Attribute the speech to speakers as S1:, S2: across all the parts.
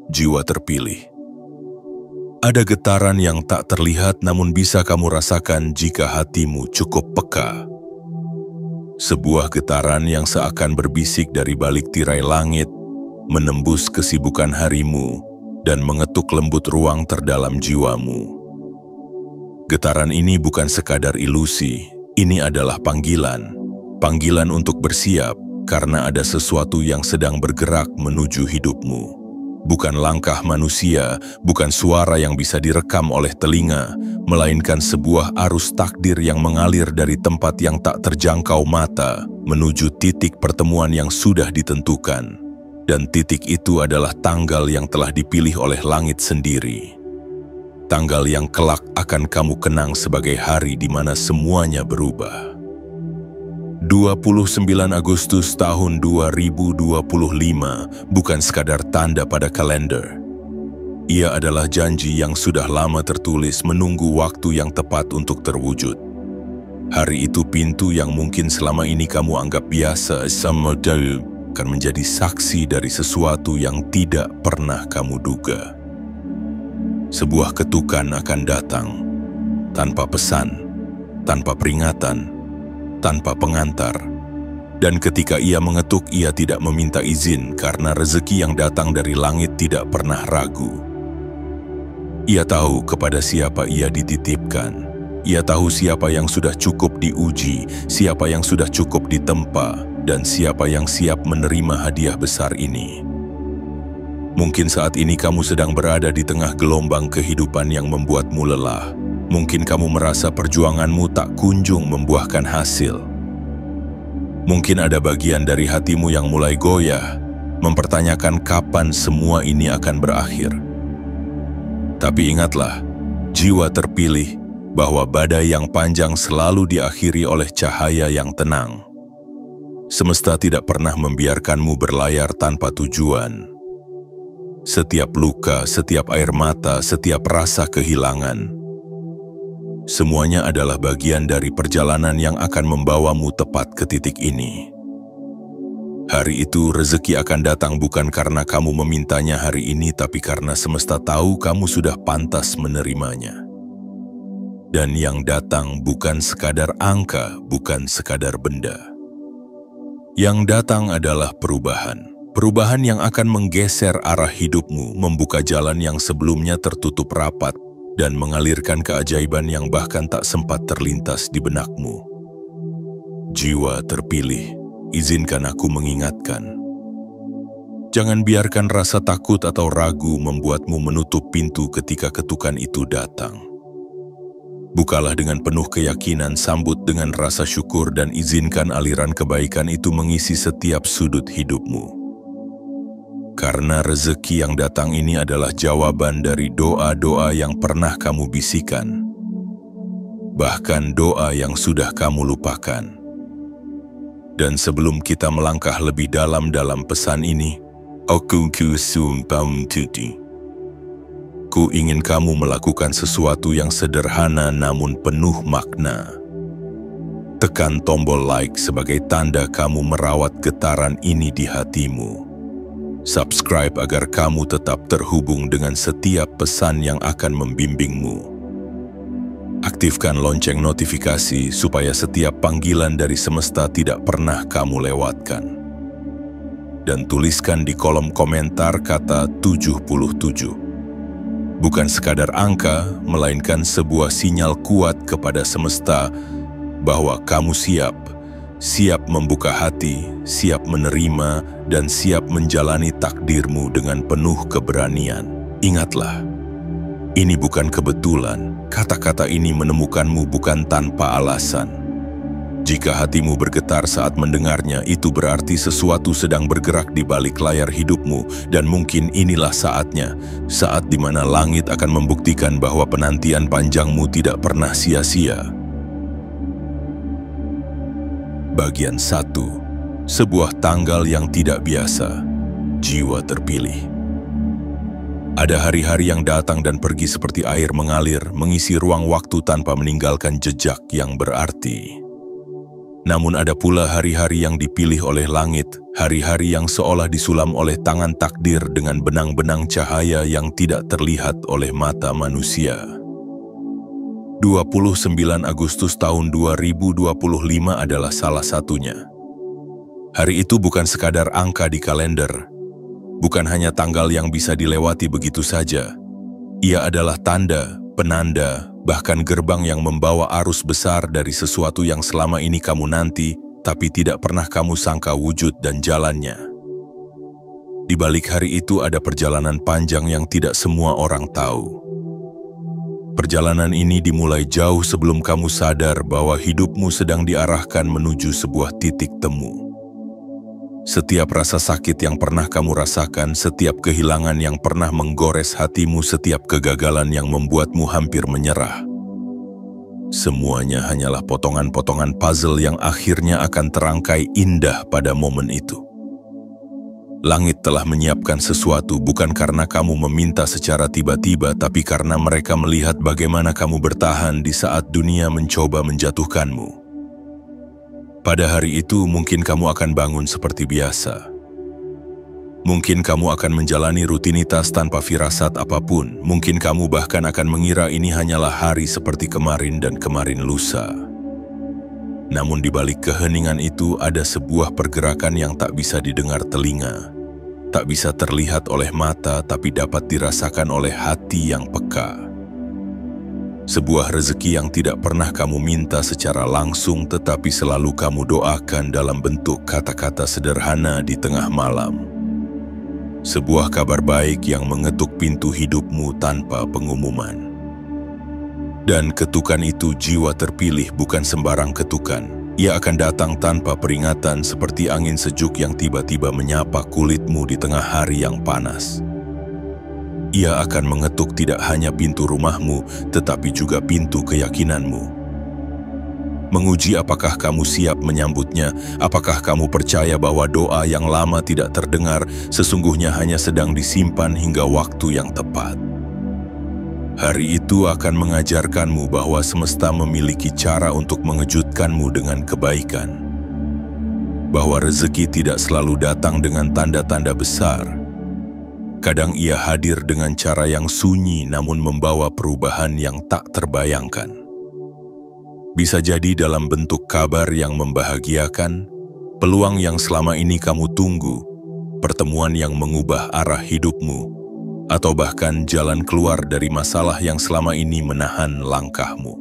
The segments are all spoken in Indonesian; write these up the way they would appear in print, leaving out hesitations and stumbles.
S1: jiwa terpilih. Ada getaran yang tak terlihat namun bisa kamu rasakan jika hatimu cukup peka. Sebuah getaran yang seakan berbisik dari balik tirai langit, menembus kesibukan harimu dan mengetuk lembut ruang terdalam jiwamu. Getaran ini bukan sekadar ilusi, ini adalah panggilan. Panggilan untuk bersiap karena ada sesuatu yang sedang bergerak menuju hidupmu. Bukan langkah manusia, bukan suara yang bisa direkam oleh telinga, melainkan sebuah arus takdir yang mengalir dari tempat yang tak terjangkau mata menuju titik pertemuan yang sudah ditentukan. Dan titik itu adalah tanggal yang telah dipilih oleh langit sendiri. Tanggal yang kelak akan kamu kenang sebagai hari di mana semuanya berubah. 29 Agustus tahun 2025 bukan sekadar tanda pada kalender. Ia adalah janji yang sudah lama tertulis menunggu waktu yang tepat untuk terwujud. Hari itu pintu yang mungkin selama ini kamu anggap biasa akan menjadi saksi dari sesuatu yang tidak pernah kamu duga. Sebuah ketukan akan datang, tanpa pesan, tanpa peringatan, tanpa pengantar. Dan ketika ia mengetuk, ia tidak meminta izin karena rezeki yang datang dari langit tidak pernah ragu. Ia tahu kepada siapa ia dititipkan. Ia tahu siapa yang sudah cukup diuji, siapa yang sudah cukup ditempa, dan siapa yang siap menerima hadiah besar ini. Mungkin saat ini kamu sedang berada di tengah gelombang kehidupan yang membuatmu lelah. Mungkin kamu merasa perjuanganmu tak kunjung membuahkan hasil. Mungkin ada bagian dari hatimu yang mulai goyah, mempertanyakan kapan semua ini akan berakhir. Tapi ingatlah, jiwa terpilih, bahwa badai yang panjang selalu diakhiri oleh cahaya yang tenang. Semesta tidak pernah membiarkanmu berlayar tanpa tujuan. Setiap luka, setiap air mata, setiap rasa kehilangan, semuanya adalah bagian dari perjalanan yang akan membawamu tepat ke titik ini. Hari itu rezeki akan datang bukan karena kamu memintanya hari ini, tapi karena semesta tahu kamu sudah pantas menerimanya. Dan yang datang bukan sekadar angka, bukan sekadar benda. Yang datang adalah perubahan. Perubahan yang akan menggeser arah hidupmu, membuka jalan yang sebelumnya tertutup rapat, dan mengalirkan keajaiban yang bahkan tak sempat terlintas di benakmu. Jiwa terpilih, izinkan aku mengingatkan. Jangan biarkan rasa takut atau ragu membuatmu menutup pintu ketika ketukan itu datang. Bukalah dengan penuh keyakinan, sambut dengan rasa syukur, dan izinkan aliran kebaikan itu mengisi setiap sudut hidupmu. Karena rezeki yang datang ini adalah jawaban dari doa-doa yang pernah kamu bisikan. Bahkan doa yang sudah kamu lupakan. Dan sebelum kita melangkah lebih dalam pesan ini, ku ingin kamu melakukan sesuatu yang sederhana namun penuh makna. Tekan tombol like sebagai tanda kamu merawat getaran ini di hatimu. Subscribe agar kamu tetap terhubung dengan setiap pesan yang akan membimbingmu. Aktifkan lonceng notifikasi supaya setiap panggilan dari semesta tidak pernah kamu lewatkan. Dan tuliskan di kolom komentar kata 77. Bukan sekadar angka, melainkan sebuah sinyal kuat kepada semesta bahwa kamu siap membuka hati, siap menerima, dan siap menjalani takdirmu dengan penuh keberanian. Ingatlah, ini bukan kebetulan. Kata-kata ini menemukanmu bukan tanpa alasan. Jika hatimu bergetar saat mendengarnya, itu berarti sesuatu sedang bergerak di balik layar hidupmu, dan mungkin inilah saatnya, saat di mana langit akan membuktikan bahwa penantian panjangmu tidak pernah sia-sia. Bagian 1. Sebuah tanggal yang tidak biasa. Jiwa terpilih. Ada hari-hari yang datang dan pergi seperti air mengalir, mengisi ruang waktu tanpa meninggalkan jejak yang berarti. Namun ada pula hari-hari yang dipilih oleh langit, hari-hari yang seolah disulam oleh tangan takdir dengan benang-benang cahaya yang tidak terlihat oleh mata manusia. 29 Agustus tahun 2025 adalah salah satunya. Hari itu bukan sekadar angka di kalender, bukan hanya tanggal yang bisa dilewati begitu saja. Ia adalah tanda, penanda, bahkan gerbang yang membawa arus besar dari sesuatu yang selama ini kamu nanti, tapi tidak pernah kamu sangka wujud dan jalannya. Di balik hari itu ada perjalanan panjang yang tidak semua orang tahu. Perjalanan ini dimulai jauh sebelum kamu sadar bahwa hidupmu sedang diarahkan menuju sebuah titik temu. Setiap rasa sakit yang pernah kamu rasakan, setiap kehilangan yang pernah menggores hatimu, setiap kegagalan yang membuatmu hampir menyerah. Semuanya hanyalah potongan-potongan puzzle yang akhirnya akan terangkai indah pada momen itu. Langit telah menyiapkan sesuatu bukan karena kamu meminta secara tiba-tiba, tapi karena mereka melihat bagaimana kamu bertahan di saat dunia mencoba menjatuhkanmu. Pada hari itu mungkin kamu akan bangun seperti biasa. Mungkin kamu akan menjalani rutinitas tanpa firasat apapun. Mungkin kamu bahkan akan mengira ini hanyalah hari seperti kemarin dan kemarin lusa. Namun di balik keheningan itu ada sebuah pergerakan yang tak bisa didengar telinga, tak bisa terlihat oleh mata, tapi dapat dirasakan oleh hati yang peka. Sebuah rezeki yang tidak pernah kamu minta secara langsung, tetapi selalu kamu doakan dalam bentuk kata-kata sederhana di tengah malam. Sebuah kabar baik yang mengetuk pintu hidupmu tanpa pengumuman. Dan ketukan itu jiwa terpilih, bukan sembarang ketukan. Ia akan datang tanpa peringatan, seperti angin sejuk yang tiba-tiba menyapa kulitmu di tengah hari yang panas. Ia akan mengetuk tidak hanya pintu rumahmu, tetapi juga pintu keyakinanmu. Menguji apakah kamu siap menyambutnya, apakah kamu percaya bahwa doa yang lama tidak terdengar sesungguhnya hanya sedang disimpan hingga waktu yang tepat. Hari itu akan mengajarkanmu bahwa semesta memiliki cara untuk mengejutkanmu dengan kebaikan. Bahwa rezeki tidak selalu datang dengan tanda-tanda besar. Kadang ia hadir dengan cara yang sunyi namun membawa perubahan yang tak terbayangkan. Bisa jadi dalam bentuk kabar yang membahagiakan, peluang yang selama ini kamu tunggu, pertemuan yang mengubah arah hidupmu, atau bahkan jalan keluar dari masalah yang selama ini menahan langkahmu.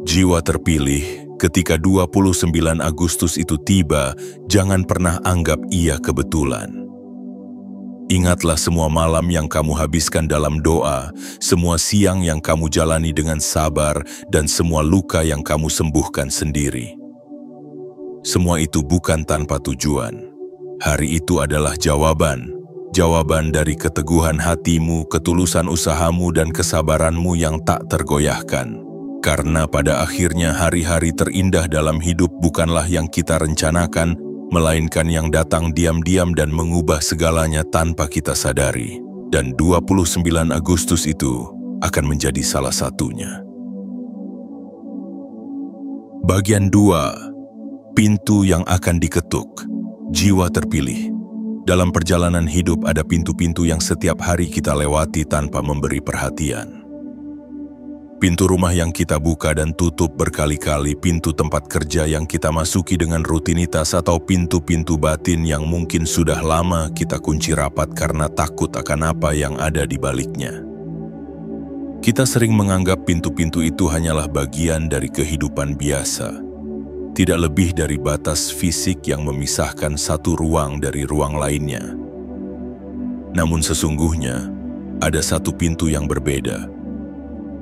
S1: Jiwa terpilih, ketika 29 Agustus itu tiba, jangan pernah anggap ia kebetulan. Ingatlah semua malam yang kamu habiskan dalam doa, semua siang yang kamu jalani dengan sabar, dan semua luka yang kamu sembuhkan sendiri. Semua itu bukan tanpa tujuan. Hari itu adalah jawaban dari keteguhan hatimu, ketulusan usahamu, dan kesabaranmu yang tak tergoyahkan. Karena pada akhirnya hari-hari terindah dalam hidup bukanlah yang kita rencanakan, melainkan yang datang diam-diam dan mengubah segalanya tanpa kita sadari. Dan 29 Agustus itu akan menjadi salah satunya. Bagian 2. Pintu yang akan diketuk. Jiwa terpilih. Dalam perjalanan hidup ada pintu-pintu yang setiap hari kita lewati tanpa memberi perhatian. Pintu rumah yang kita buka dan tutup berkali-kali, pintu tempat kerja yang kita masuki dengan rutinitas, atau pintu-pintu batin yang mungkin sudah lama kita kunci rapat karena takut akan apa yang ada di baliknya. Kita sering menganggap pintu-pintu itu hanyalah bagian dari kehidupan biasa, tidak lebih dari batas fisik yang memisahkan satu ruang dari ruang lainnya. Namun sesungguhnya, ada satu pintu yang berbeda.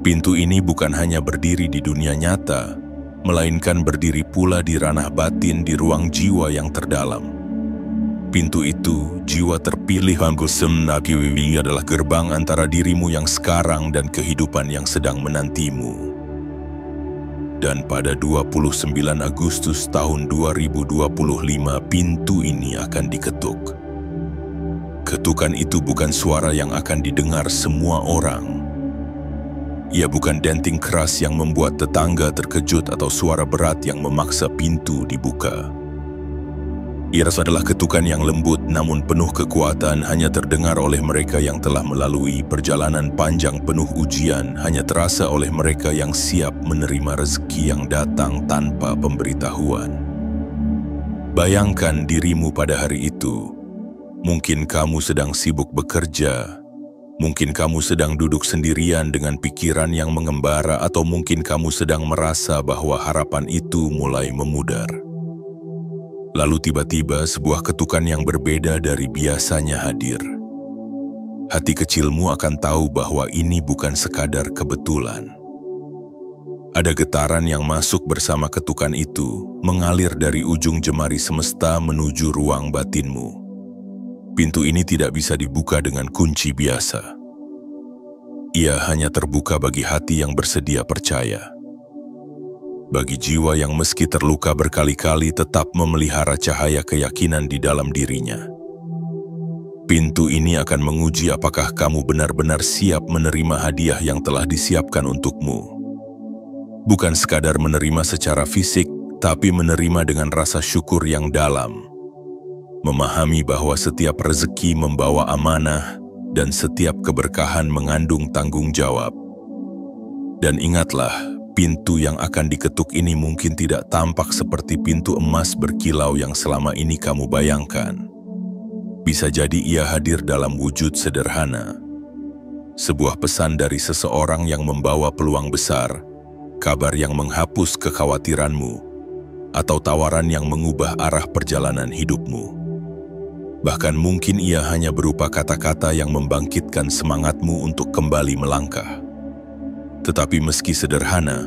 S1: Pintu ini bukan hanya berdiri di dunia nyata, melainkan berdiri pula di ranah batin, di ruang jiwa yang terdalam. Pintu itu, jiwa terpilih Hangusem Nakiwiwi, adalah gerbang antara dirimu yang sekarang dan kehidupan yang sedang menantimu. Dan pada 29 Agustus tahun 2025, pintu ini akan diketuk. Ketukan itu bukan suara yang akan didengar semua orang. Ia bukan denting keras yang membuat tetangga terkejut atau suara berat yang memaksa pintu dibuka. Ia adalah ketukan yang lembut namun penuh kekuatan, hanya terdengar oleh mereka yang telah melalui perjalanan panjang penuh ujian, hanya terasa oleh mereka yang siap menerima rezeki yang datang tanpa pemberitahuan. Bayangkan dirimu pada hari itu. Mungkin kamu sedang sibuk bekerja, mungkin kamu sedang duduk sendirian dengan pikiran yang mengembara, atau mungkin kamu sedang merasa bahwa harapan itu mulai memudar. Lalu tiba-tiba sebuah ketukan yang berbeda dari biasanya hadir. Hati kecilmu akan tahu bahwa ini bukan sekadar kebetulan. Ada getaran yang masuk bersama ketukan itu, mengalir dari ujung jemari semesta menuju ruang batinmu. Pintu ini tidak bisa dibuka dengan kunci biasa. Ia hanya terbuka bagi hati yang bersedia percaya. Bagi jiwa yang meski terluka berkali-kali tetap memelihara cahaya keyakinan di dalam dirinya. Pintu ini akan menguji apakah kamu benar-benar siap menerima hadiah yang telah disiapkan untukmu. Bukan sekadar menerima secara fisik, tapi menerima dengan rasa syukur yang dalam. Memahami bahwa setiap rezeki membawa amanah dan setiap keberkahan mengandung tanggung jawab. Dan ingatlah, pintu yang akan diketuk ini mungkin tidak tampak seperti pintu emas berkilau yang selama ini kamu bayangkan. Bisa jadi ia hadir dalam wujud sederhana. Sebuah pesan dari seseorang yang membawa peluang besar, kabar yang menghapus kekhawatiranmu, atau tawaran yang mengubah arah perjalanan hidupmu. Bahkan mungkin ia hanya berupa kata-kata yang membangkitkan semangatmu untuk kembali melangkah. Tetapi meski sederhana,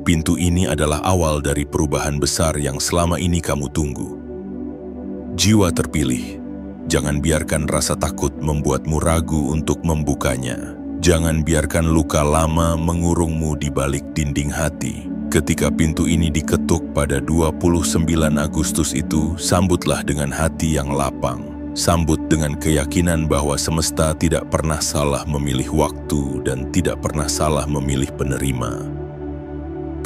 S1: pintu ini adalah awal dari perubahan besar yang selama ini kamu tunggu. Jiwa terpilih, jangan biarkan rasa takut membuatmu ragu untuk membukanya. Jangan biarkan luka lama mengurungmu di balik dinding hati. Ketika pintu ini diketuk pada 29 Agustus itu, sambutlah dengan hati yang lapang. Sambut dengan keyakinan bahwa semesta tidak pernah salah memilih waktu dan tidak pernah salah memilih penerima.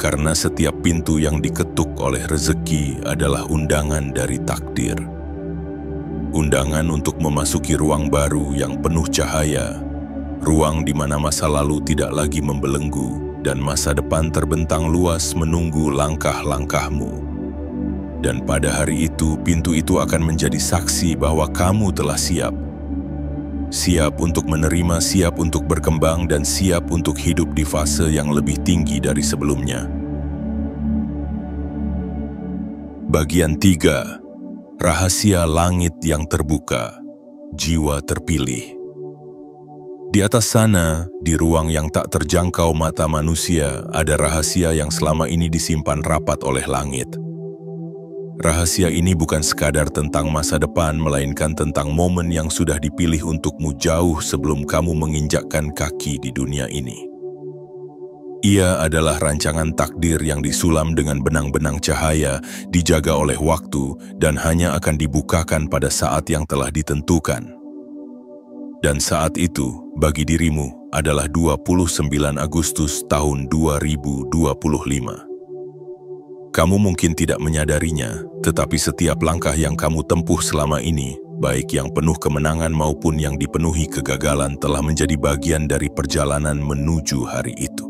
S1: Karena setiap pintu yang diketuk oleh rezeki adalah undangan dari takdir. Undangan untuk memasuki ruang baru yang penuh cahaya, ruang di mana masa lalu tidak lagi membelenggu dan masa depan terbentang luas menunggu langkah-langkahmu. Dan pada hari itu, pintu itu akan menjadi saksi bahwa kamu telah siap. Siap untuk menerima, siap untuk berkembang, dan siap untuk hidup di fase yang lebih tinggi dari sebelumnya. Bagian 3. Rahasia langit yang terbuka. Jiwa terpilih. Di atas sana, di ruang yang tak terjangkau mata manusia, ada rahasia yang selama ini disimpan rapat oleh langit. Rahasia ini bukan sekadar tentang masa depan, melainkan tentang momen yang sudah dipilih untukmu jauh sebelum kamu menginjakkan kaki di dunia ini. Ia adalah rancangan takdir yang disulam dengan benang-benang cahaya, dijaga oleh waktu, dan hanya akan dibukakan pada saat yang telah ditentukan. Dan saat itu, bagi dirimu, adalah 29 Agustus tahun 2025. Kamu mungkin tidak menyadarinya, tetapi setiap langkah yang kamu tempuh selama ini, baik yang penuh kemenangan maupun yang dipenuhi kegagalan, telah menjadi bagian dari perjalanan menuju hari itu.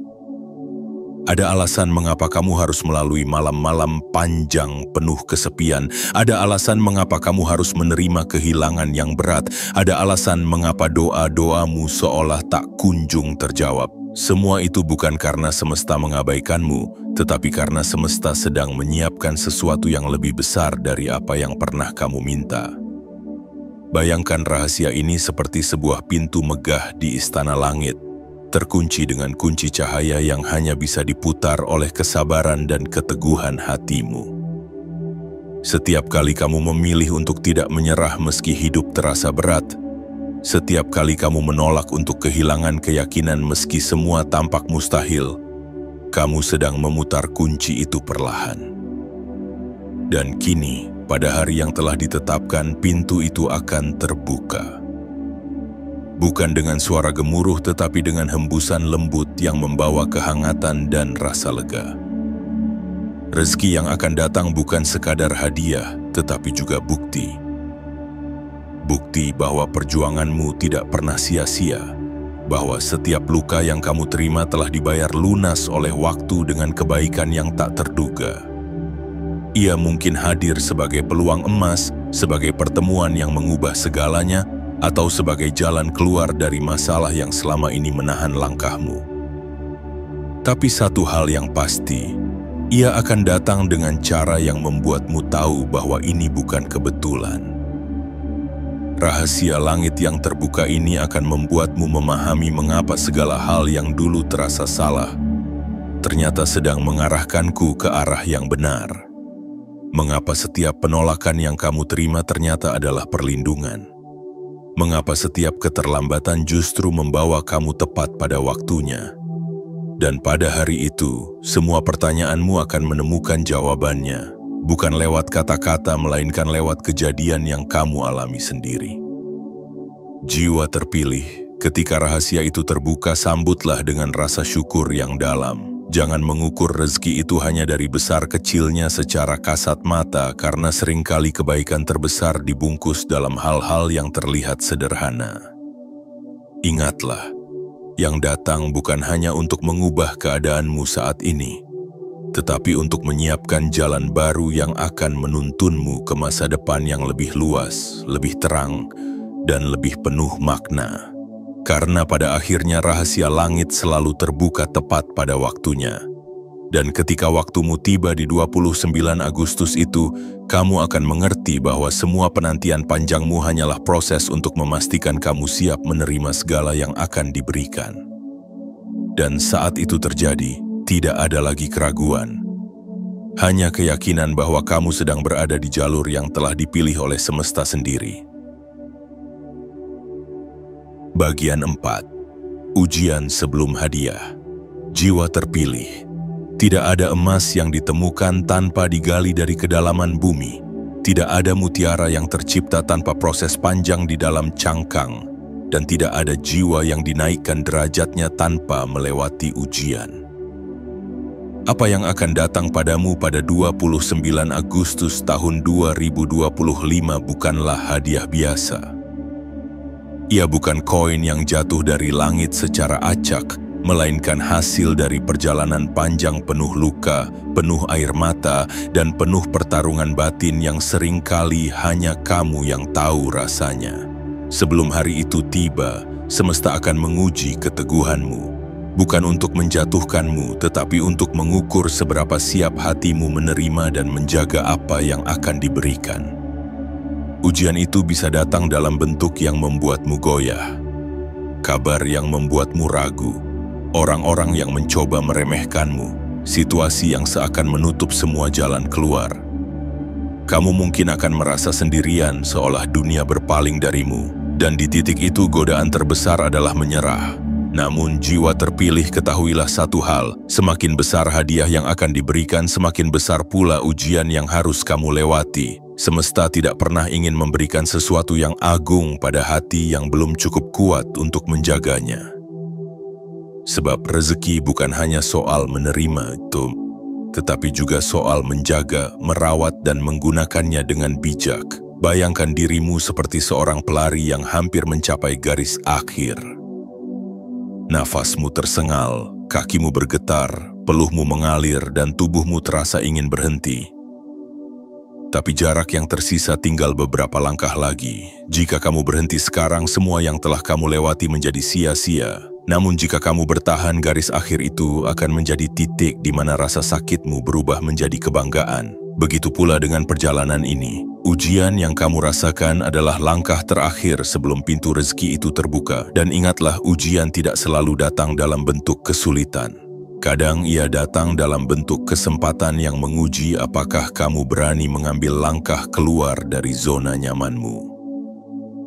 S1: Ada alasan mengapa kamu harus melalui malam-malam panjang penuh kesepian. Ada alasan mengapa kamu harus menerima kehilangan yang berat. Ada alasan mengapa doa-doamu seolah tak kunjung terjawab. Semua itu bukan karena semesta mengabaikanmu, tetapi karena semesta sedang menyiapkan sesuatu yang lebih besar dari apa yang pernah kamu minta. Bayangkan rahasia ini seperti sebuah pintu megah di istana langit, terkunci dengan kunci cahaya yang hanya bisa diputar oleh kesabaran dan keteguhan hatimu. Setiap kali kamu memilih untuk tidak menyerah meski hidup terasa berat, setiap kali kamu menolak untuk kehilangan keyakinan meski semua tampak mustahil, kamu sedang memutar kunci itu perlahan. Dan kini, pada hari yang telah ditetapkan, pintu itu akan terbuka. Bukan dengan suara gemuruh tetapi dengan hembusan lembut yang membawa kehangatan dan rasa lega. Rezeki yang akan datang bukan sekadar hadiah, tetapi juga bukti. Bukti bahwa perjuanganmu tidak pernah sia-sia, bahwa setiap luka yang kamu terima telah dibayar lunas oleh waktu dengan kebaikan yang tak terduga. Ia mungkin hadir sebagai peluang emas, sebagai pertemuan yang mengubah segalanya, atau sebagai jalan keluar dari masalah yang selama ini menahan langkahmu. Tapi satu hal yang pasti, ia akan datang dengan cara yang membuatmu tahu bahwa ini bukan kebetulan. Rahasia langit yang terbuka ini akan membuatmu memahami mengapa segala hal yang dulu terasa salah ternyata sedang mengarahkanku ke arah yang benar. Mengapa setiap penolakan yang kamu terima ternyata adalah perlindungan. Mengapa setiap keterlambatan justru membawa kamu tepat pada waktunya. Dan pada hari itu, semua pertanyaanmu akan menemukan jawabannya, bukan lewat kata-kata melainkan lewat kejadian yang kamu alami sendiri. Jiwa terpilih, ketika rahasia itu terbuka, sambutlah dengan rasa syukur yang dalam. Jangan mengukur rezeki itu hanya dari besar kecilnya secara kasat mata, karena seringkali kebaikan terbesar dibungkus dalam hal-hal yang terlihat sederhana. Ingatlah, yang datang bukan hanya untuk mengubah keadaanmu saat ini, tetapi untuk menyiapkan jalan baru yang akan menuntunmu ke masa depan yang lebih luas, lebih terang, dan lebih penuh makna. Karena pada akhirnya rahasia langit selalu terbuka tepat pada waktunya. Dan ketika waktumu tiba di 29 Agustus itu, kamu akan mengerti bahwa semua penantian panjangmu hanyalah proses untuk memastikan kamu siap menerima segala yang akan diberikan. Dan saat itu terjadi, tidak ada lagi keraguan. Hanya keyakinan bahwa kamu sedang berada di jalur yang telah dipilih oleh semesta sendiri. Bagian 4. Ujian sebelum hadiah. Jiwa terpilih. Tidak ada emas yang ditemukan tanpa digali dari kedalaman bumi. Tidak ada mutiara yang tercipta tanpa proses panjang di dalam cangkang. Dan tidak ada jiwa yang dinaikkan derajatnya tanpa melewati ujian. Apa yang akan datang padamu pada 29 Agustus tahun 2025 bukanlah hadiah biasa. Ia bukan koin yang jatuh dari langit secara acak, melainkan hasil dari perjalanan panjang penuh luka, penuh air mata, dan penuh pertarungan batin yang seringkali hanya kamu yang tahu rasanya. Sebelum hari itu tiba, semesta akan menguji keteguhanmu. Bukan untuk menjatuhkanmu, tetapi untuk mengukur seberapa siap hatimu menerima dan menjaga apa yang akan diberikan. Ujian itu bisa datang dalam bentuk yang membuatmu goyah, kabar yang membuatmu ragu, orang-orang yang mencoba meremehkanmu, situasi yang seakan menutup semua jalan keluar. Kamu mungkin akan merasa sendirian seolah dunia berpaling darimu, dan di titik itu godaan terbesar adalah menyerah. Namun jiwa terpilih, ketahuilah satu hal, semakin besar hadiah yang akan diberikan, semakin besar pula ujian yang harus kamu lewati. Semesta tidak pernah ingin memberikan sesuatu yang agung pada hati yang belum cukup kuat untuk menjaganya. Sebab rezeki bukan hanya soal menerima itu, tetapi juga soal menjaga, merawat, dan menggunakannya dengan bijak. Bayangkan dirimu seperti seorang pelari yang hampir mencapai garis akhir. Nafasmu tersengal, kakimu bergetar, peluhmu mengalir, dan tubuhmu terasa ingin berhenti. Tapi jarak yang tersisa tinggal beberapa langkah lagi. Jika kamu berhenti sekarang, semua yang telah kamu lewati menjadi sia-sia. Namun jika kamu bertahan, garis akhir itu akan menjadi titik di mana rasa sakitmu berubah menjadi kebanggaan. Begitu pula dengan perjalanan ini. Ujian yang kamu rasakan adalah langkah terakhir sebelum pintu rezeki itu terbuka. Dan ingatlah, ujian tidak selalu datang dalam bentuk kesulitan. Kadang ia datang dalam bentuk kesempatan yang menguji apakah kamu berani mengambil langkah keluar dari zona nyamanmu.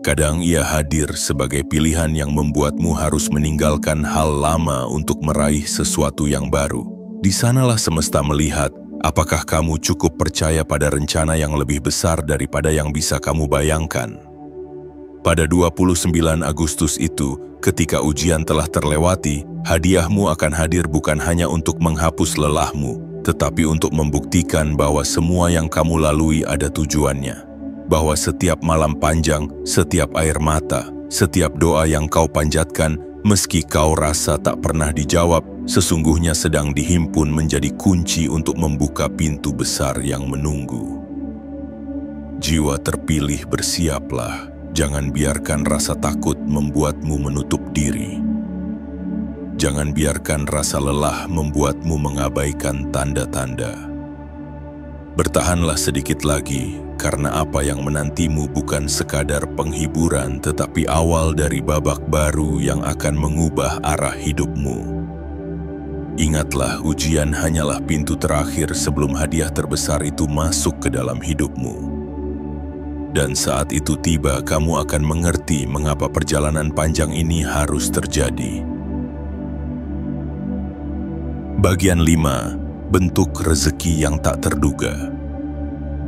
S1: Kadang ia hadir sebagai pilihan yang membuatmu harus meninggalkan hal lama untuk meraih sesuatu yang baru. Di sanalah semesta melihat apakah kamu cukup percaya pada rencana yang lebih besar daripada yang bisa kamu bayangkan. Pada 29 Agustus itu, ketika ujian telah terlewati, hadiahmu akan hadir bukan hanya untuk menghapus lelahmu, tetapi untuk membuktikan bahwa semua yang kamu lalui ada tujuannya. Bahwa setiap malam panjang, setiap air mata, setiap doa yang kau panjatkan, meski kau rasa tak pernah dijawab, sesungguhnya sedang dihimpun menjadi kunci untuk membuka pintu besar yang menunggu. Jiwa terpilih, bersiaplah. Jangan biarkan rasa takut membuatmu menutup diri. Jangan biarkan rasa lelah membuatmu mengabaikan tanda-tanda. Bertahanlah sedikit lagi, karena apa yang menantimu bukan sekadar penghiburan, tetapi awal dari babak baru yang akan mengubah arah hidupmu. Ingatlah, ujian hanyalah pintu terakhir sebelum hadiah terbesar itu masuk ke dalam hidupmu. Dan saat itu tiba, kamu akan mengerti mengapa perjalanan panjang ini harus terjadi. Bagian 5. Bentuk rezeki yang tak terduga.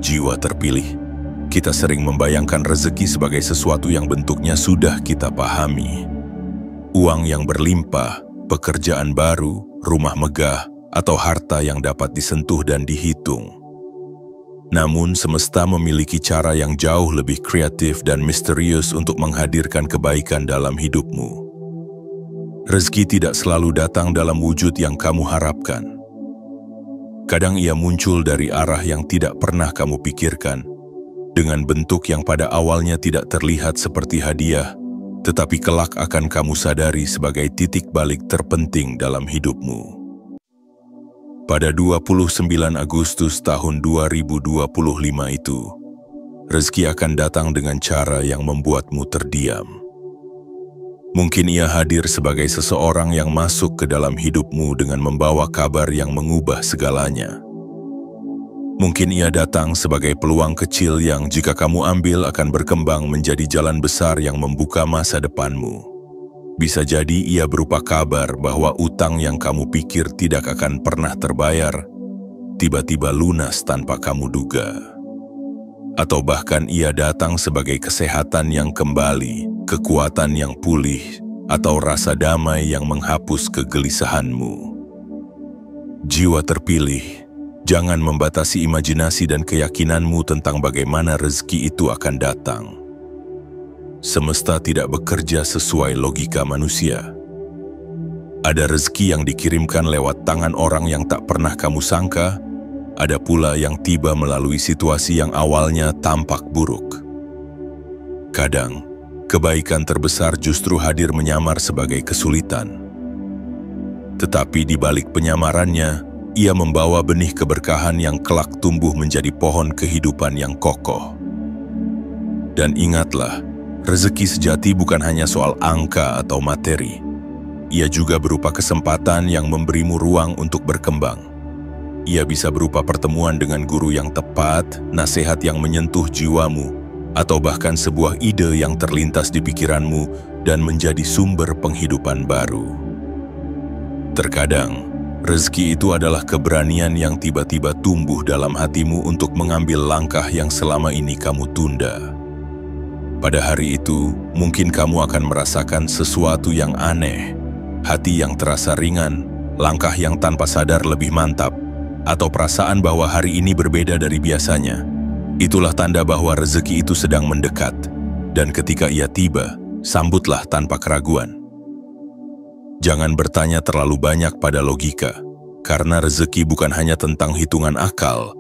S1: Jiwa terpilih, kita sering membayangkan rezeki sebagai sesuatu yang bentuknya sudah kita pahami. Uang yang berlimpah, pekerjaan baru, rumah megah, atau harta yang dapat disentuh dan dihitung. Namun, semesta memiliki cara yang jauh lebih kreatif dan misterius untuk menghadirkan kebaikan dalam hidupmu. Rezeki tidak selalu datang dalam wujud yang kamu harapkan. Kadang ia muncul dari arah yang tidak pernah kamu pikirkan, dengan bentuk yang pada awalnya tidak terlihat seperti hadiah, tetapi kelak akan kamu sadari sebagai titik balik terpenting dalam hidupmu. Pada 29 Agustus tahun 2025 itu, rezeki akan datang dengan cara yang membuatmu terdiam. Mungkin ia hadir sebagai seseorang yang masuk ke dalam hidupmu dengan membawa kabar yang mengubah segalanya. Mungkin ia datang sebagai peluang kecil yang jika kamu ambil akan berkembang menjadi jalan besar yang membuka masa depanmu. Bisa jadi ia berupa kabar bahwa utang yang kamu pikir tidak akan pernah terbayar, tiba-tiba lunas tanpa kamu duga. Atau bahkan ia datang sebagai kesehatan yang kembali, kekuatan yang pulih, atau rasa damai yang menghapus kegelisahanmu. Jiwa terpilih, jangan membatasi imajinasi dan keyakinanmu tentang bagaimana rezeki itu akan datang. Semesta tidak bekerja sesuai logika manusia. Ada rezeki yang dikirimkan lewat tangan orang yang tak pernah kamu sangka, ada pula yang tiba melalui situasi yang awalnya tampak buruk. Kadang, kebaikan terbesar justru hadir menyamar sebagai kesulitan. Tetapi di balik penyamarannya, ia membawa benih keberkahan yang kelak tumbuh menjadi pohon kehidupan yang kokoh. Dan ingatlah, rezeki sejati bukan hanya soal angka atau materi. Ia juga berupa kesempatan yang memberimu ruang untuk berkembang. Ia bisa berupa pertemuan dengan guru yang tepat, nasihat yang menyentuh jiwamu, atau bahkan sebuah ide yang terlintas di pikiranmu dan menjadi sumber penghidupan baru. Terkadang, rezeki itu adalah keberanian yang tiba-tiba tumbuh dalam hatimu untuk mengambil langkah yang selama ini kamu tunda. Pada hari itu, mungkin kamu akan merasakan sesuatu yang aneh, hati yang terasa ringan, langkah yang tanpa sadar lebih mantap, atau perasaan bahwa hari ini berbeda dari biasanya. Itulah tanda bahwa rezeki itu sedang mendekat, dan ketika ia tiba, sambutlah tanpa keraguan. Jangan bertanya terlalu banyak pada logika, karena rezeki bukan hanya tentang hitungan akal,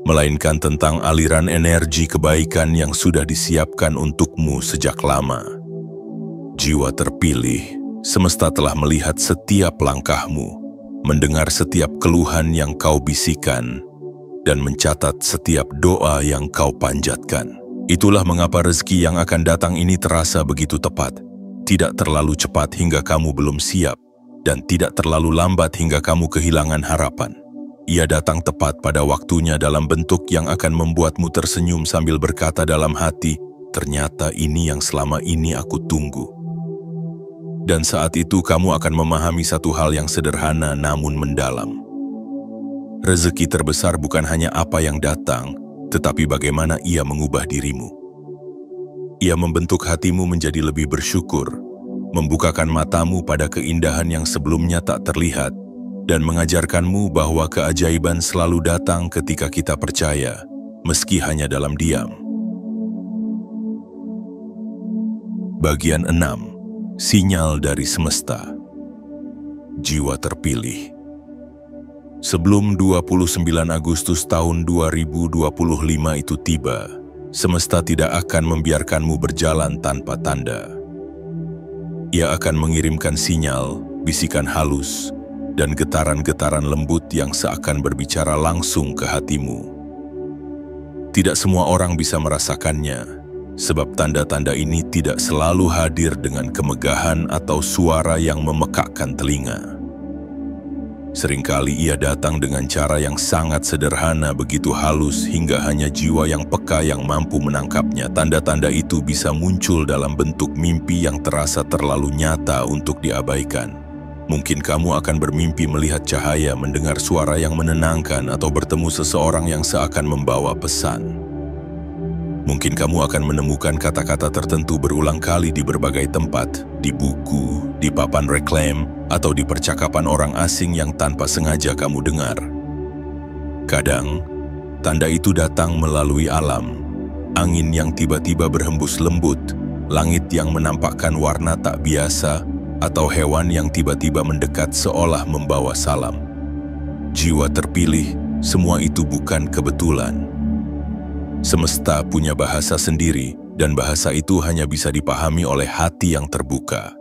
S1: melainkan tentang aliran energi kebaikan yang sudah disiapkan untukmu sejak lama. Jiwa terpilih, semesta telah melihat setiap langkahmu, mendengar setiap keluhan yang kau bisikan, dan mencatat setiap doa yang kau panjatkan. Itulah mengapa rezeki yang akan datang ini terasa begitu tepat, tidak terlalu cepat hingga kamu belum siap, dan tidak terlalu lambat hingga kamu kehilangan harapan. Ia datang tepat pada waktunya dalam bentuk yang akan membuatmu tersenyum sambil berkata dalam hati, ternyata ini yang selama ini aku tunggu. Dan saat itu kamu akan memahami satu hal yang sederhana namun mendalam. Rezeki terbesar bukan hanya apa yang datang, tetapi bagaimana ia mengubah dirimu. Ia membentuk hatimu menjadi lebih bersyukur, membukakan matamu pada keindahan yang sebelumnya tak terlihat, dan mengajarkanmu bahwa keajaiban selalu datang ketika kita percaya, meski hanya dalam diam. Bagian 6. Sinyal dari semesta. Jiwa terpilih. Sebelum 29 Agustus tahun 2025 itu tiba, semesta tidak akan membiarkanmu berjalan tanpa tanda. Ia akan mengirimkan sinyal, bisikan halus, dan getaran-getaran lembut yang seakan berbicara langsung ke hatimu. Tidak semua orang bisa merasakannya, sebab tanda-tanda ini tidak selalu hadir dengan kemegahan atau suara yang memekakkan telinga. Seringkali ia datang dengan cara yang sangat sederhana, begitu halus hingga hanya jiwa yang peka yang mampu menangkapnya. Tanda-tanda itu bisa muncul dalam bentuk mimpi yang terasa terlalu nyata untuk diabaikan. Mungkin kamu akan bermimpi melihat cahaya, mendengar suara yang menenangkan, atau bertemu seseorang yang seakan membawa pesan. Mungkin kamu akan menemukan kata-kata tertentu berulang kali di berbagai tempat, di buku, di papan reklam, atau di percakapan orang asing yang tanpa sengaja kamu dengar. Kadang, tanda itu datang melalui alam, angin yang tiba-tiba berhembus lembut, langit yang menampakkan warna tak biasa, atau hewan yang tiba-tiba mendekat seolah membawa salam. Jiwa terpilih, semua itu bukan kebetulan. Semesta punya bahasa sendiri, dan bahasa itu hanya bisa dipahami oleh hati yang terbuka.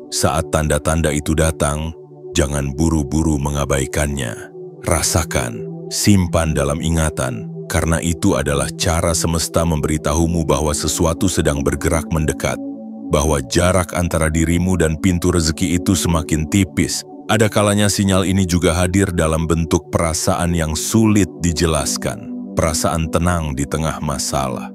S1: Saat tanda-tanda itu datang, jangan buru-buru mengabaikannya. Rasakan, simpan dalam ingatan, karena itu adalah cara semesta memberitahumu bahwa sesuatu sedang bergerak mendekat, bahwa jarak antara dirimu dan pintu rezeki itu semakin tipis. Ada kalanya sinyal ini juga hadir dalam bentuk perasaan yang sulit dijelaskan, perasaan tenang di tengah masalah,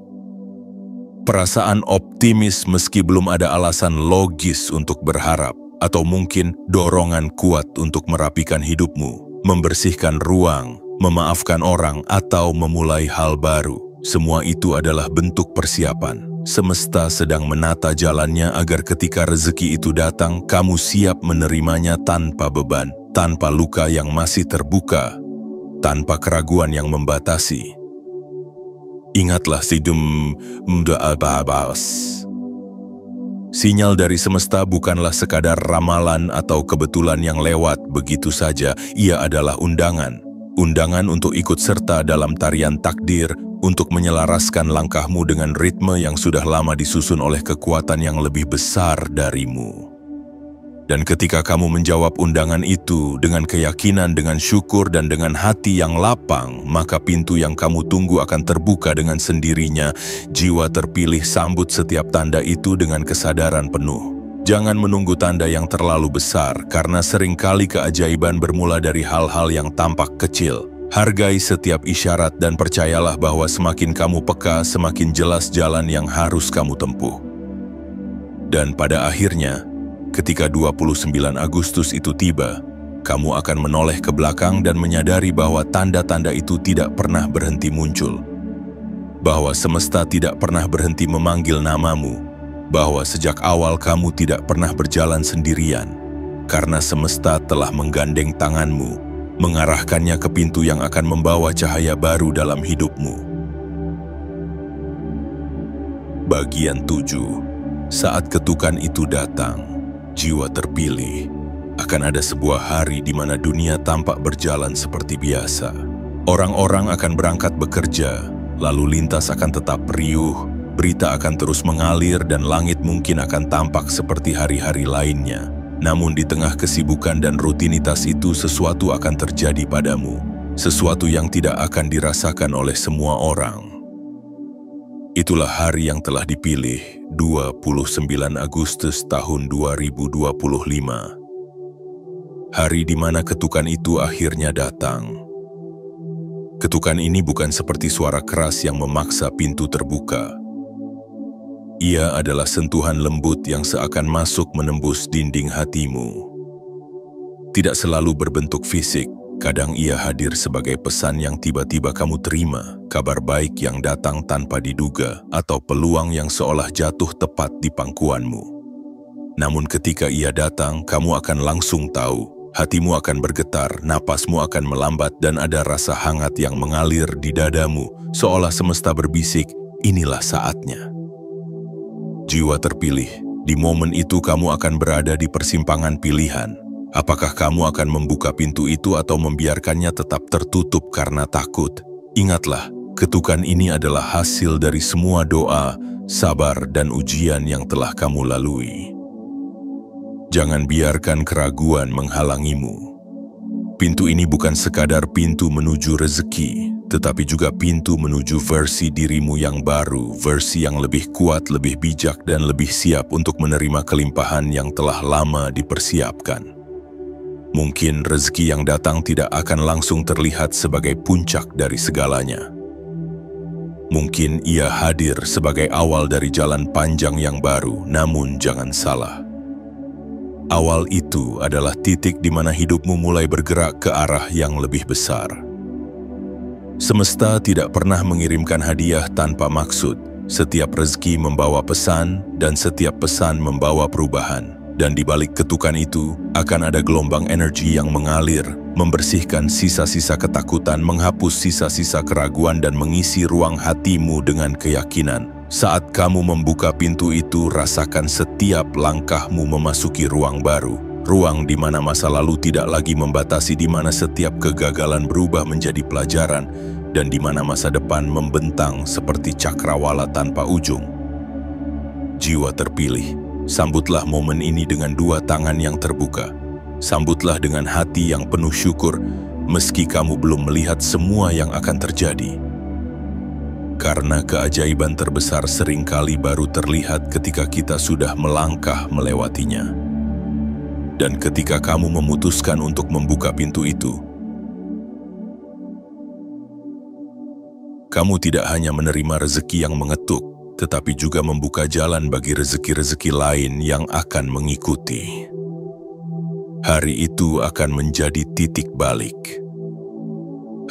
S1: perasaan optimis meski belum ada alasan logis untuk berharap, atau mungkin dorongan kuat untuk merapikan hidupmu, membersihkan ruang, memaafkan orang, atau memulai hal baru. Semua itu adalah bentuk persiapan. Semesta sedang menata jalannya agar ketika rezeki itu datang, kamu siap menerimanya tanpa beban, tanpa luka yang masih terbuka, tanpa keraguan yang membatasi. Ingatlah sidum mda'abas. Sinyal dari semesta bukanlah sekadar ramalan atau kebetulan yang lewat begitu saja. Ia adalah undangan. Undangan untuk ikut serta dalam tarian takdir, untuk menyelaraskan langkahmu dengan ritme yang sudah lama disusun oleh kekuatan yang lebih besar darimu. Dan ketika kamu menjawab undangan itu dengan keyakinan, dengan syukur, dan dengan hati yang lapang, maka pintu yang kamu tunggu akan terbuka dengan sendirinya. Jiwa terpilih sambut setiap tanda itu dengan kesadaran penuh. Jangan menunggu tanda yang terlalu besar, karena seringkali keajaiban bermula dari hal-hal yang tampak kecil. Hargai setiap isyarat dan percayalah bahwa semakin kamu peka, semakin jelas jalan yang harus kamu tempuh. Dan pada akhirnya, ketika 29 Agustus itu tiba, kamu akan menoleh ke belakang dan menyadari bahwa tanda-tanda itu tidak pernah berhenti muncul. Bahwa semesta tidak pernah berhenti memanggil namamu. Bahwa sejak awal kamu tidak pernah berjalan sendirian. Karena semesta telah menggandeng tanganmu, mengarahkannya ke pintu yang akan membawa cahaya baru dalam hidupmu. Bagian 7. Saat ketukan itu datang, jiwa terpilih, akan ada sebuah hari di mana dunia tampak berjalan seperti biasa. Orang-orang akan berangkat bekerja, lalu lintas akan tetap riuh, berita akan terus mengalir, dan langit mungkin akan tampak seperti hari-hari lainnya. Namun di tengah kesibukan dan rutinitas itu, sesuatu akan terjadi padamu, sesuatu yang tidak akan dirasakan oleh semua orang. Itulah hari yang telah dipilih, 29 Agustus tahun 2025. Hari di mana ketukan itu akhirnya datang. Ketukan ini bukan seperti suara keras yang memaksa pintu terbuka. Ia adalah sentuhan lembut yang seakan masuk menembus dinding hatimu. Tidak selalu berbentuk fisik, Kadang ia hadir sebagai pesan yang tiba-tiba kamu terima, kabar baik yang datang tanpa diduga, atau peluang yang seolah jatuh tepat di pangkuanmu. Namun ketika ia datang, kamu akan langsung tahu, hatimu akan bergetar, napasmu akan melambat, dan ada rasa hangat yang mengalir di dadamu, seolah semesta berbisik, inilah saatnya. Jiwa terpilih, di momen itu kamu akan berada di persimpangan pilihan. Apakah kamu akan membuka pintu itu atau membiarkannya tetap tertutup karena takut? Ingatlah, ketukan ini adalah hasil dari semua doa, sabar, dan ujian yang telah kamu lalui. Jangan biarkan keraguan menghalangimu. Pintu ini bukan sekadar pintu menuju rezeki, tetapi juga pintu menuju versi dirimu yang baru, versi yang lebih kuat, lebih bijak, dan lebih siap untuk menerima kelimpahan yang telah lama dipersiapkan. Mungkin rezeki yang datang tidak akan langsung terlihat sebagai puncak dari segalanya. Mungkin ia hadir sebagai awal dari jalan panjang yang baru, namun jangan salah. Awal itu adalah titik di mana hidupmu mulai bergerak ke arah yang lebih besar. Semesta tidak pernah mengirimkan hadiah tanpa maksud. Setiap rezeki membawa pesan, dan setiap pesan membawa perubahan. Dan di balik ketukan itu, akan ada gelombang energi yang mengalir, membersihkan sisa-sisa ketakutan, menghapus sisa-sisa keraguan, dan mengisi ruang hatimu dengan keyakinan. Saat kamu membuka pintu itu, rasakan setiap langkahmu memasuki ruang baru. Ruang di mana masa lalu tidak lagi membatasi, di mana setiap kegagalan berubah menjadi pelajaran, dan di mana masa depan membentang seperti cakrawala tanpa ujung. Jiwa terpilih, sambutlah momen ini dengan dua tangan yang terbuka. Sambutlah dengan hati yang penuh syukur, meski kamu belum melihat semua yang akan terjadi. Karena keajaiban terbesar seringkali baru terlihat ketika kita sudah melangkah melewatinya. Dan ketika kamu memutuskan untuk membuka pintu itu, kamu tidak hanya menerima rezeki yang mengetuk, tetapi juga membuka jalan bagi rezeki-rezeki lain yang akan mengikuti. Hari itu akan menjadi titik balik.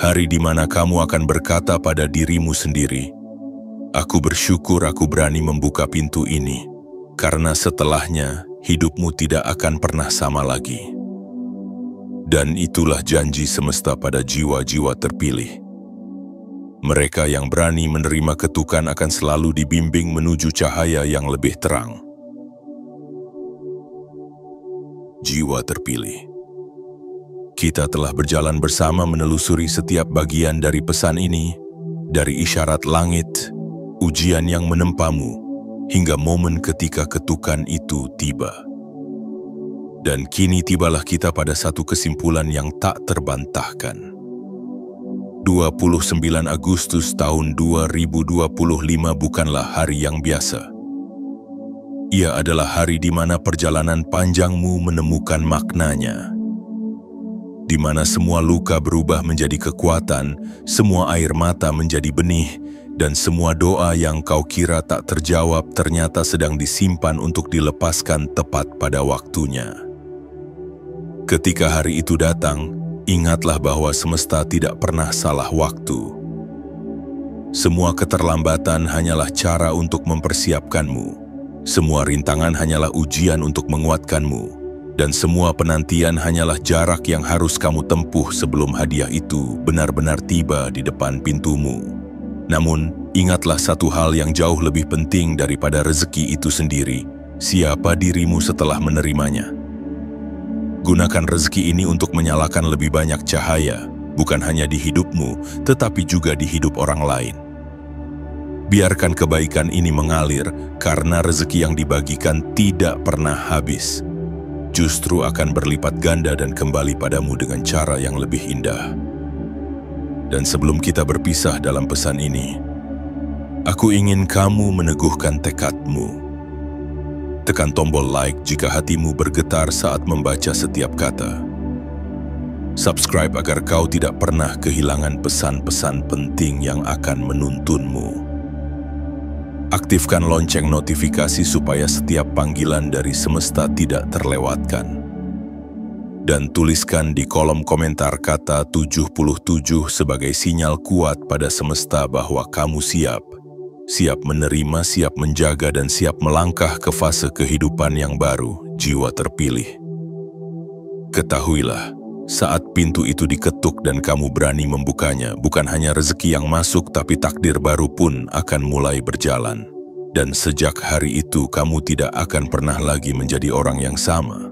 S1: Hari di mana kamu akan berkata pada dirimu sendiri, "Aku bersyukur aku berani membuka pintu ini, karena setelahnya hidupmu tidak akan pernah sama lagi." Dan itulah janji semesta pada jiwa-jiwa terpilih. Mereka yang berani menerima ketukan akan selalu dibimbing menuju cahaya yang lebih terang. Jiwa terpilih. Kita telah berjalan bersama menelusuri setiap bagian dari pesan ini, dari isyarat langit, ujian yang menempamu, hingga momen ketika ketukan itu tiba. Dan kini tibalah kita pada satu kesimpulan yang tak terbantahkan. 29 Agustus tahun 2025 bukanlah hari yang biasa. Ia adalah hari di mana perjalanan panjangmu menemukan maknanya. Di mana semua luka berubah menjadi kekuatan, semua air mata menjadi benih, dan semua doa yang kau kira tak terjawab ternyata sedang disimpan untuk dilepaskan tepat pada waktunya. Ketika hari itu datang, ingatlah bahwa semesta tidak pernah salah waktu. Semua keterlambatan hanyalah cara untuk mempersiapkanmu. Semua rintangan hanyalah ujian untuk menguatkanmu. Dan semua penantian hanyalah jarak yang harus kamu tempuh sebelum hadiah itu benar-benar tiba di depan pintumu. Namun, ingatlah satu hal yang jauh lebih penting daripada rezeki itu sendiri. Siapa dirimu setelah menerimanya? Gunakan rezeki ini untuk menyalakan lebih banyak cahaya, bukan hanya di hidupmu, tetapi juga di hidup orang lain. Biarkan kebaikan ini mengalir, karena rezeki yang dibagikan tidak pernah habis. Justru akan berlipat ganda dan kembali padamu dengan cara yang lebih indah. Dan sebelum kita berpisah dalam pesan ini, aku ingin kamu meneguhkan tekadmu. Tekan tombol like jika hatimu bergetar saat membaca setiap kata. Subscribe agar kau tidak pernah kehilangan pesan-pesan penting yang akan menuntunmu. Aktifkan lonceng notifikasi supaya setiap panggilan dari semesta tidak terlewatkan. dan tuliskan di kolom komentar kata 77 sebagai sinyal kuat pada semesta bahwa kamu siap. Siap menerima, siap menjaga, dan siap melangkah ke fase kehidupan yang baru, jiwa terpilih. Ketahuilah, saat pintu itu diketuk dan kamu berani membukanya, bukan hanya rezeki yang masuk, tapi takdir baru pun akan mulai berjalan. Dan sejak hari itu, kamu tidak akan pernah lagi menjadi orang yang sama.